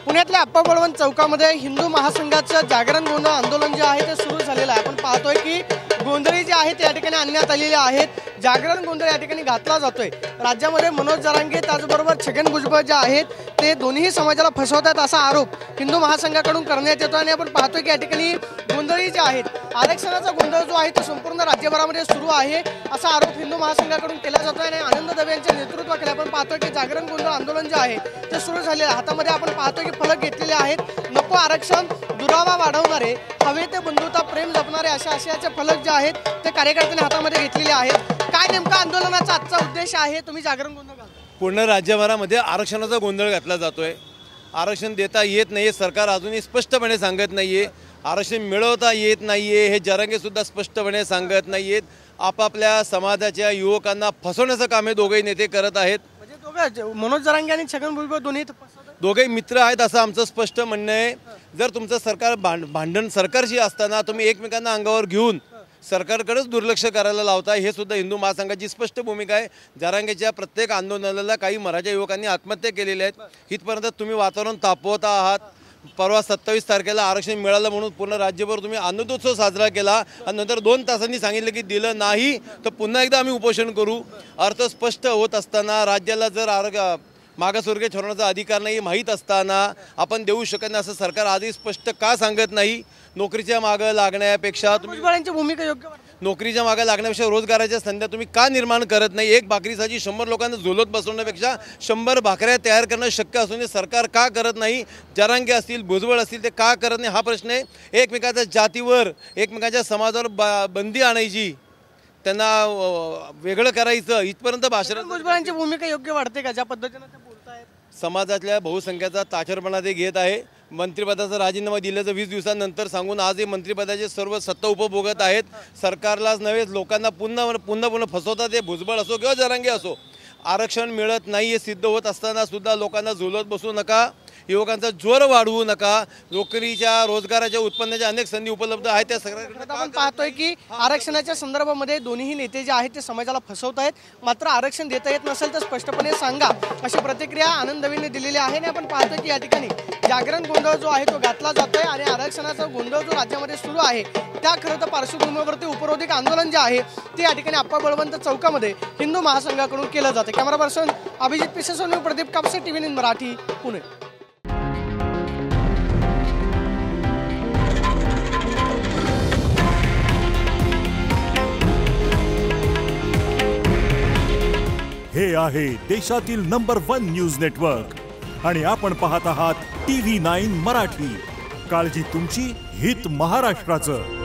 पुण्यातल्या अप्पा बळवंत चौकामध्ये हिंदू महासंघाचं जागरण गोंधळ आंदोलन जे आहे ते सुरू झालेलं आहे। आपण पाहतोय की गोंधळी जे आहेत या ठिकाणी आणण्यात आलेले आहेत। जागरण गोंधळ या ठिकाणी घातला जातोय। राज्यामध्ये मनोज जरांगे त्याचबरोबर छगन भुजबळ जे आहेत ते दोन्ही समाजाला फसवतात असा आरोप हिंदू महासंघाकडून करण्यात येतो। आणि आपण पाहतोय की या ठिकाणी गोंधळी जे आहेत आरक्षणाचा गोंधळ जो आहे तो संपूर्ण राज्यभरामध्ये सुरू आहे असा आरोप हिंदू महासंघाकडून केला जातोय। आणि आनंद दवे यांच्या नेतृत्वाखाली आपण पाहतोय की जागरण गोंधळ आंदोलन जे आहे ते सुरू झाले आहे। हातामध्ये आपण पाहतोय की फलक घेतलेले आहेत। नको आरक्षण, दुरावा वाढवणारे, हवे ते बंधुता प्रेम जपणारे अशा आशयाचे फलक जे आहेत ते कार्यकर्त्यांनी हातामध्ये घेतलेले आहेत। काय नेमका आंदोलनाचा आजचा उद्देश आहे? तुम्ही जागरण गोंधळ घालता। पूर्ण राज्यभरामध्ये आरक्षणाचा गोंधळ घातला जातोय। आरक्षण देता येत नाहीये, सरकार अजूनही स्पष्टपणे सांगत नाहीये। आरक्षण मिळवता येत नाहीये हे जरांगे सुद्धा स्पष्टपणे सांगत नाहीयेत। आपापल्या समाजाच्या युवकांना फसवण्याचं काम हे दोघेही नेते करत आहेत। म्हणजे दोघं मनोज जरांगे आणि छगन भुजबळ दोघेही मित्र आहेत असं आमचं स्पष्ट म्हणणं आहे। जर तुमचं सरकार भांडण सरकारशी असताना तुम्ही एकमेकांना अंगावर घेऊन सरकारकडेच दुर्लक्ष करायला लावता, हे सुद्धा हिंदू महासंघाची स्पष्ट भूमिका आहे। जरांगेच्या प्रत्येक आंदोलनाला काही मराठा युवकांनी आत्महत्या केलेल्या आहेत। इथपर्यंत तुम्ही वातावरण तापवता आहात। परवा 27 तारखेला आरक्षण मिळालं म्हणून पूर्ण राज्यभर तुम्ही आनंदोत्सव साजरा केला आणि नंतर 2 तासांनी सांगितलं की दिलं नाही तर पुन्हा एकदा आम्ही उपोषण करू। अर्थ स्पष्ट होत असताना, राज्याला जर मागासवर्गीय ठरवण्याचा अधिकार नाही माहीत असताना आपण देऊ शकत नाही असं सरकार आधी स्पष्ट का सांगत नाही? नोकरीच्या मागे लागण्यापेक्षा भुजबळांची भूमिका योग्य वाटते। नोकरीच्या मागे लागण्यापेक्षा रोजगाराच्या संधी तुम्ही का निर्माण करत नाही? एक भाकरीसाठी 100 लोकांना झोलत बसवण्यापेक्षा 100 भाकऱ्या तयार करणं शक्य असून सरकार का करत नाही? जरांगे असतील, भुजबळ असतील ते का करत नाही हा प्रश्न आहे। एकमेकाच्या जातीवर, एकमेकाच्या समाजावर बंदी आणायची, त्यांना वेगळं करायचं, इथपर्यंत भाषण। भुजबळांची भूमिका योग्य वाटते का ज्या पद्धतीने ते बोलतायत? समाजातल्या बहुसंख्याचा ताठरपणा ते घेत आहे। मंत्रिपदाचा राजीनामा दिल्याचं 20 दिवसांनंतर सांगून आज हे मंत्रिपदाचे सर्व सत्ता उपभोगत आहेत। सरकारलाच नव्हे लोकांना पुन्हा फसवतात। ते भुजबळ असो किंवा जरांगे असो, आरक्षण मिळत नाही हे सिद्ध होत असताना सुद्धा लोकांना झुलत बसू नका, युवकांचा जोर वाढवू नका। नोकरीच्या, रोजगाराच्या, उत्पन्नाच्या अनेक संधी उपलब्ध आहेत त्या सगळ्या आपण पाहतोय की आरक्षणाच्या संदर्भामध्ये दोन्ही नेते जे आहेत ते समाजाला फसवत आहेत। मात्र आरक्षण देता येत नसेल तर स्पष्टपणे सांगा अशी प्रतिक्रिया आनंद दवेंनी दिलेली आहे। आणि आपण पाहतोय की या ठिकाणी जागरण गोंधळ जो आहे तो घातला जातोय आणि आरक्षणाचा गोंधळ जो राज्यामध्ये सुरू आहे त्या खरं तर पार्श्वभूमीवरती उपरोधिक आंदोलन जे आहे ते या ठिकाणी अप्पा बळवंत चौकामध्ये हिंदू महासंघाकडून केलं जाते। कॅमेरा पर्सन अभिजित पिसेसोनी, प्रदीप कापसे, TV9 मराठी, पुणे। हे आहे देशातील नंबर 1 न्यूज नेटवर्क आणि आपण पाहत आहात TV9 मराठी। काळजी तुमची, हित महाराष्ट्राचं।